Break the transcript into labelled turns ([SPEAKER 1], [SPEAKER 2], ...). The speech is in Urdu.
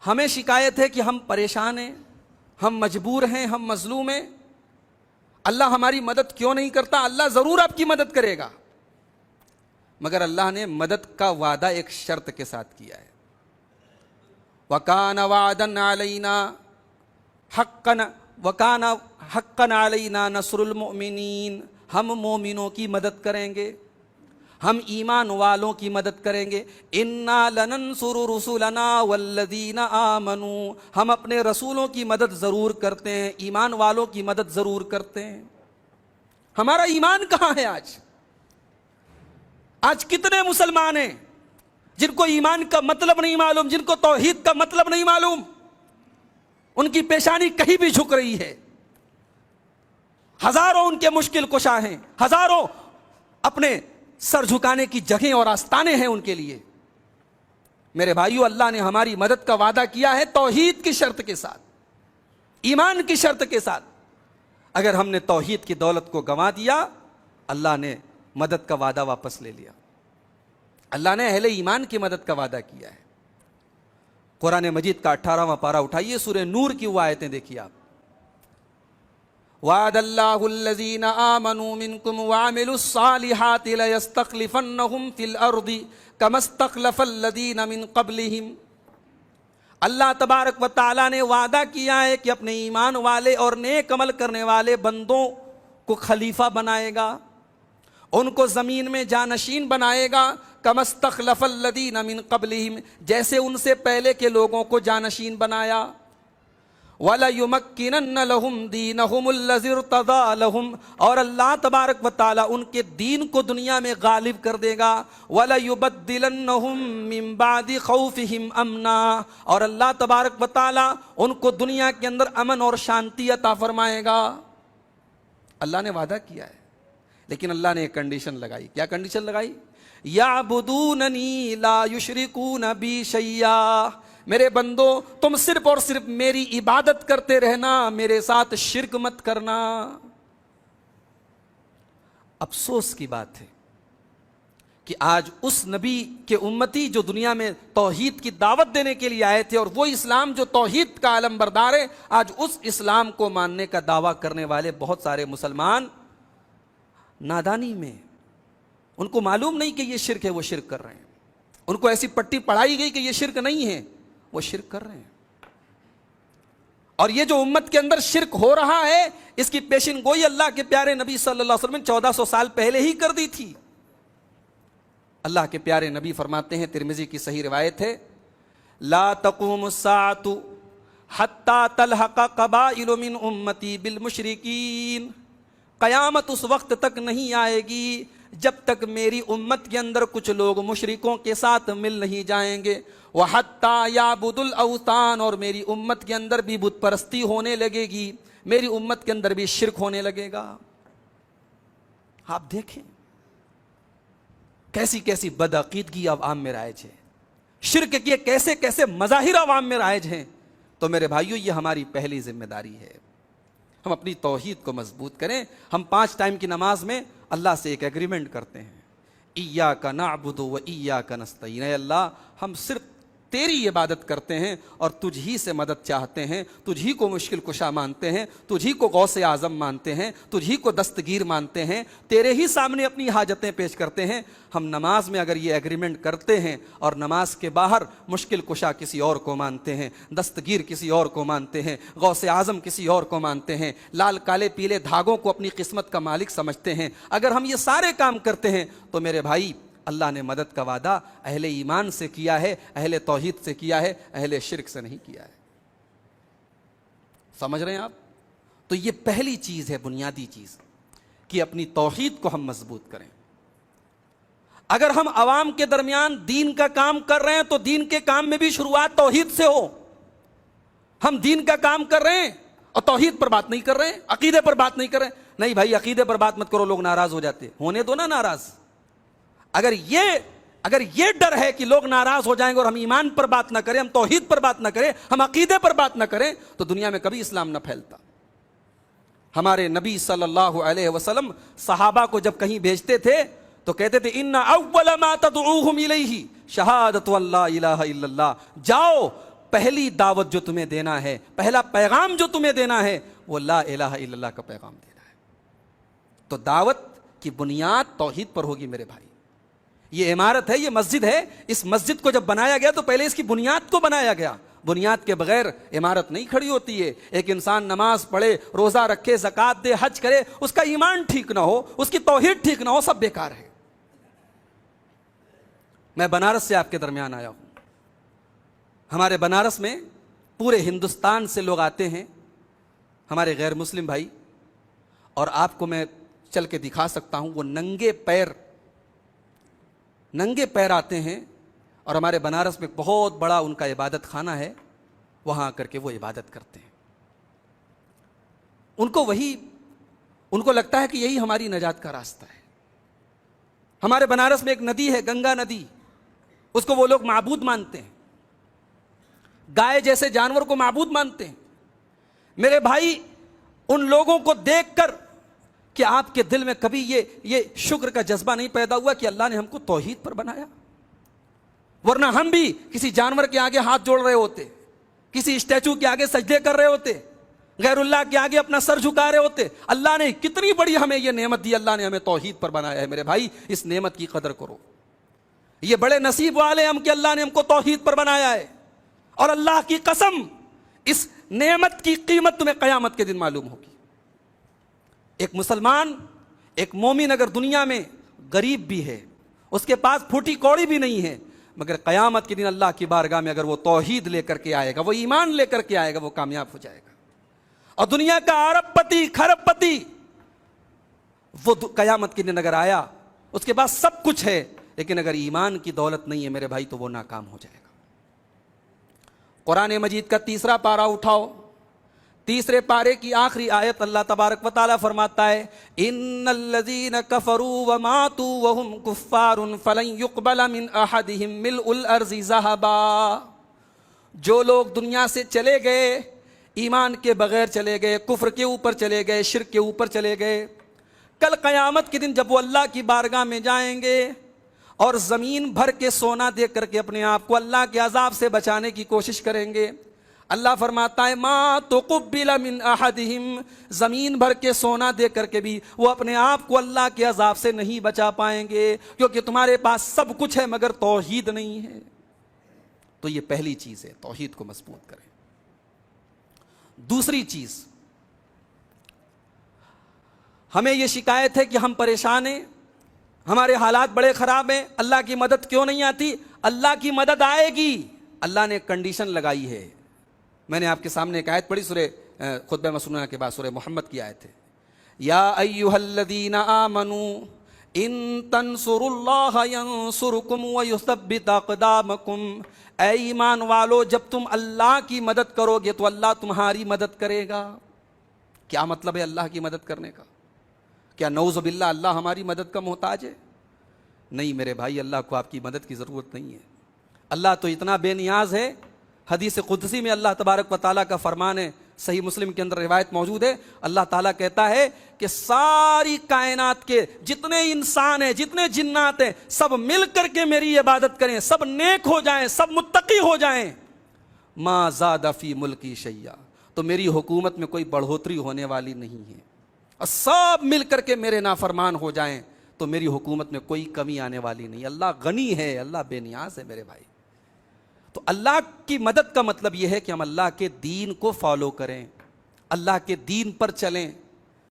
[SPEAKER 1] ہمیں شکایت ہے کہ ہم پریشان ہیں، ہم مجبور ہیں، ہم مظلوم ہیں، اللہ ہماری مدد کیوں نہیں کرتا؟ اللہ ضرور آپ کی مدد کرے گا، مگر اللہ نے مدد کا وعدہ ایک شرط کے ساتھ کیا ہے۔ وَكَانَ وَعْدًا عَلَيْنَا وَكَانَ حَقًّا عَلَيْنَا نَصْرُ الْمُؤْمِنِينَ، ہم مومنوں کی مدد کریں گے، ہم ایمان والوں کی مدد کریں گے۔ اِنَّا لَنَنصُرُ رُسُلَنَا وَالَّذِينَ آمَنُوا، ہم اپنے رسولوں کی مدد ضرور کرتے ہیں، ایمان والوں کی مدد ضرور کرتے ہیں۔ ہمارا ایمان کہاں ہے آج؟ آج کتنے مسلمان ہیں جن کو ایمان کا مطلب نہیں معلوم، جن کو توحید کا مطلب نہیں معلوم، ان کی پیشانی کہیں بھی جھک رہی ہے۔ ہزاروں ان کے مشکل کشا ہیں، ہزاروں اپنے سر جھکانے کی جگہیں اور آستانے ہیں ان کے لیے۔ میرے بھائیو، اللہ نے ہماری مدد کا وعدہ کیا ہے توحید کی شرط کے ساتھ، ایمان کی شرط کے ساتھ۔ اگر ہم نے توحید کی دولت کو گنوا دیا، اللہ نے مدد کا وعدہ واپس لے لیا۔ اللہ نے اہل ایمان کی مدد کا وعدہ کیا ہے۔ قرآن مجید کا 18واں پارہ اٹھائیے، سورہ نور کی وہ آیتیں دیکھیے آپ۔ وعد اللہ الذین آمنوا منکم وعملوا الصالحات لیستخلفنہم فی الارض کما استخلف الذین من قبلہم۔ اللہ تبارک و تعالیٰ نے وعدہ کیا ہے کہ اپنے ایمان والے اور نیک عمل کرنے والے بندوں کو خلیفہ بنائے گا، ان کو زمین میں جانشین بنائے گا، کما استخلف الذین من قبلہم، جیسے ان سے پہلے کے لوگوں کو جانشین بنایا۔ وَلَيُمَكِّنَنَّ لَهُمْ دِينَهُمُ الَّذِي ارْتَضَىٰ لَهُمْ، اور اللہ تبارک و تعالیٰ ان کے دین کو دنیا میں غالب کر دے گا۔ وَلَيُبَدِّلَنَّهُمْ مِن بَعْدِ خَوْفِهِمْ أَمْنًا، اور اللہ تبارک و تعالیٰ ان کو دنیا کے اندر امن اور شانتی عطا فرمائے گا۔ اللہ نے وعدہ کیا ہے، لیکن اللہ نے ایک کنڈیشن لگائی۔ کیا کنڈیشن لگائی؟ یعبدوننی لا یشرکون بی شیئا، میرے بندو تم صرف اور صرف میری عبادت کرتے رہنا، میرے ساتھ شرک مت کرنا۔ افسوس کی بات ہے کہ آج اس نبی کے امتی جو دنیا میں توحید کی دعوت دینے کے لیے آئے تھے، اور وہ اسلام جو توحید کا علم بردار ہے، آج اس اسلام کو ماننے کا دعویٰ کرنے والے بہت سارے مسلمان نادانی میں، ان کو معلوم نہیں کہ یہ شرک ہے، وہ شرک کر رہے ہیں۔ ان کو ایسی پٹی پڑھائی گئی کہ یہ شرک نہیں ہے، وہ شرک کر رہے ہیں۔ اور یہ جو امت کے اندر شرک ہو رہا ہے، اس کی پیشن گوئی اللہ کے پیارے نبی صلی اللہ علیہ وسلم نے 1400 سال پہلے ہی کر دی تھی۔ اللہ کے پیارے نبی فرماتے ہیں، ترمذی کی صحیح روایت ہے، لا تقوم الساعۃ حتی تلحق قبائل من امتی بالمشرکین، قیامت اس وقت تک نہیں آئے گی جب تک میری امت کے اندر کچھ لوگ مشرکوں کے ساتھ مل نہیں جائیں گے۔ وَحَتَّى يَعْبُدُ الْأَوْثَانَ، اور میری امت کے اندر بھی بت پرستی ہونے لگے گی، میری امت کے اندر بھی شرک ہونے لگے گا۔ آپ دیکھیں کیسی کیسی بدعقیدگی عوام میں رائج ہے، شرک کے کیسے کیسے مظاہر عوام میں رائج ہیں۔ تو میرے بھائیو، یہ ہماری پہلی ذمہ داری ہے، ہم اپنی توحید کو مضبوط کریں۔ ہم 5 ٹائم کی نماز میں اللہ سے ایک ایگریمنٹ کرتے ہیں، ایاک نعبد و ایاک نستعین، اے اللہ ہم صرف تیری عبادت کرتے ہیں اور تجھ ہی سے مدد چاہتے ہیں، تجھ ہی کو مشکل کشا مانتے ہیں، تجھ ہی کو غوث اعظم مانتے ہیں، تجھ ہی کو دستگیر مانتے ہیں، تیرے ہی سامنے اپنی حاجتیں پیش کرتے ہیں۔ ہم نماز میں اگر یہ ایگریمنٹ کرتے ہیں اور نماز کے باہر مشکل کشا کسی اور کو مانتے ہیں، دستگیر کسی اور کو مانتے ہیں، غوث اعظم کسی اور کو مانتے ہیں، لال کالے پیلے دھاگوں کو اپنی قسمت کا مالک سمجھتے ہیں، اگر ہم یہ سارے کام کرتے ہیں تو میرے بھائی، اللہ نے مدد کا وعدہ اہل ایمان سے کیا ہے، اہل توحید سے کیا ہے، اہل شرک سے نہیں کیا ہے۔ سمجھ رہے ہیں آپ؟ تو یہ پہلی چیز ہے، بنیادی چیز، کہ اپنی توحید کو ہم مضبوط کریں۔ اگر ہم عوام کے درمیان دین کا کام کر رہے ہیں تو دین کے کام میں بھی شروعات توحید سے ہو۔ ہم دین کا کام کر رہے ہیں اور توحید پر بات نہیں کر رہے ہیں، عقیدے پر بات نہیں کر رہے ہیں۔ نہیں بھائی، عقیدے پر بات مت کرو، لوگ ناراض ہو جاتے، ہونے دو نا ناراض۔ اگر یہ ڈر ہے کہ لوگ ناراض ہو جائیں گے اور ہم ایمان پر بات نہ کریں، ہم توحید پر بات نہ کریں، ہم عقیدے پر بات نہ کریں، تو دنیا میں کبھی اسلام نہ پھیلتا۔ ہمارے نبی صلی اللہ علیہ وسلم صحابہ کو جب کہیں بھیجتے تھے تو کہتے تھے ان اول ما تدعوہم الیہ شہادۃ اللہ الہ الا اللہ، جاؤ پہلی دعوت جو تمہیں دینا ہے، پہلا پیغام جو تمہیں دینا ہے وہ لا الہ الا اللہ کا پیغام دینا ہے۔ تو دعوت کی بنیاد توحید پر ہوگی میرے بھائی۔ یہ عمارت ہے، یہ مسجد ہے، اس مسجد کو جب بنایا گیا تو پہلے اس کی بنیاد کو بنایا گیا۔ بنیاد کے بغیر عمارت نہیں کھڑی ہوتی ہے۔ ایک انسان نماز پڑھے، روزہ رکھے، زکوٰۃ دے، حج کرے، اس کا ایمان ٹھیک نہ ہو، اس کی توحید ٹھیک نہ ہو، سب بیکار ہے۔ میں بنارس سے آپ کے درمیان آیا ہوں۔ ہمارے بنارس میں پورے ہندوستان سے لوگ آتے ہیں، ہمارے غیر مسلم بھائی، اور آپ کو میں چل کے دکھا سکتا ہوں، وہ ننگے پیر آتے ہیں، اور ہمارے بنارس میں بہت بڑا ان کا عبادت خانہ ہے، وہاں آ کر کے وہ عبادت کرتے ہیں۔ ان کو لگتا ہے کہ یہی ہماری نجات کا راستہ ہے۔ ہمارے بنارس میں ایک ندی ہے، گنگا ندی، اس کو وہ لوگ معبود مانتے ہیں، گائے جیسے جانور کو معبود مانتے ہیں۔ میرے بھائی، ان لوگوں کو دیکھ کر کہ آپ کے دل میں کبھی یہ شکر کا جذبہ نہیں پیدا ہوا کہ اللہ نے ہم کو توحید پر بنایا؟ ورنہ ہم بھی کسی جانور کے آگے ہاتھ جوڑ رہے ہوتے، کسی اسٹیچو کے آگے سجدے کر رہے ہوتے، غیر اللہ کے آگے اپنا سر جھکا رہے ہوتے۔ اللہ نے کتنی بڑی ہمیں یہ نعمت دی، اللہ نے ہمیں توحید پر بنایا ہے۔ میرے بھائی، اس نعمت کی قدر کرو۔ یہ بڑے نصیب والے ہم کہ اللہ نے ہم کو توحید پر بنایا ہے، اور اللہ کی قسم اس نعمت کی قیمت تمہیں قیامت کے دن معلوم ہوگی۔ ایک مسلمان، ایک مومن اگر دنیا میں غریب بھی ہے، اس کے پاس پھوٹی کوڑی بھی نہیں ہے، مگر قیامت کے دن اللہ کی بارگاہ میں اگر وہ توحید لے کر کے آئے گا، وہ ایمان لے کر کے آئے گا، وہ کامیاب ہو جائے گا۔ اور دنیا کا ارب پتی، کھرب پتی، وہ قیامت کے دن اگر آیا، اس کے پاس سب کچھ ہے، لیکن اگر ایمان کی دولت نہیں ہے میرے بھائی، تو وہ ناکام ہو جائے گا۔ قرآن مجید کا 3 پارہ اٹھاؤ، 3 پارے کی آخری آیت، اللہ تبارک و تعالیٰ فرماتا ہے، ان الذین کفروا وماتوا وهم کفار فلن يقبل من احدهم ملء الارض ذهبا۔ جو لوگ دنیا سے چلے گئے، ایمان کے بغیر چلے گئے، کفر کے اوپر چلے گئے، شرک کے اوپر چلے گئے، کل قیامت کے دن جب وہ اللہ کی بارگاہ میں جائیں گے اور زمین بھر کے سونا دے کر کے اپنے آپ کو اللہ کے عذاب سے بچانے کی کوشش کریں گے، اللہ فرماتا ہے ما تقبل من احدہم، زمین بھر کے سونا دے کر کے بھی وہ اپنے آپ کو اللہ کے عذاب سے نہیں بچا پائیں گے، کیونکہ تمہارے پاس سب کچھ ہے مگر توحید نہیں ہے۔ تو یہ پہلی چیز ہے، توحید کو مضبوط کریں۔ دوسری چیز، ہمیں یہ شکایت ہے کہ ہم پریشان ہیں، ہمارے حالات بڑے خراب ہیں، اللہ کی مدد کیوں نہیں آتی؟ اللہ کی مدد آئے گی۔ اللہ نے کنڈیشن لگائی ہے۔ میں نے آپ کے سامنے ایک آیت پڑھی سورہ خطبہ مسنونہ کے بعد، سورہ محمد کی آیت ہے، یا ایھا الذین آمنوا ان تنصروا اللہ ینصرکم ویثبت اقدامکم۔ اے ایمان والو، جب تم اللہ کی مدد کرو گے تو اللہ تمہاری مدد کرے گا۔ کیا مطلب ہے اللہ کی مدد کرنے کا؟ کیا نعوذ باللہ اللہ ہماری مدد کا محتاج ہے؟ نہیں میرے بھائی، اللہ کو آپ کی مدد کی ضرورت نہیں ہے۔ اللہ تو اتنا بے نیاز ہے، حدیث قدسی میں اللہ تبارک و تعالیٰ کا فرمان ہے، صحیح مسلم کے اندر روایت موجود ہے، اللہ تعالیٰ کہتا ہے کہ ساری کائنات کے جتنے انسان ہیں، جتنے جنات ہیں، سب مل کر کے میری عبادت کریں، سب نیک ہو جائیں، سب متقی ہو جائیں، ما زاد فی ملکی شیئا، تو میری حکومت میں کوئی بڑھوتری ہونے والی نہیں ہے، اور سب مل کر کے میرے نافرمان ہو جائیں تو میری حکومت میں کوئی کمی آنے والی نہیں۔ اللہ غنی ہے، اللہ بے نیاز ہے میرے بھائی۔ تو اللہ کی مدد کا مطلب یہ ہے کہ ہم اللہ کے دین کو فالو کریں، اللہ کے دین پر چلیں،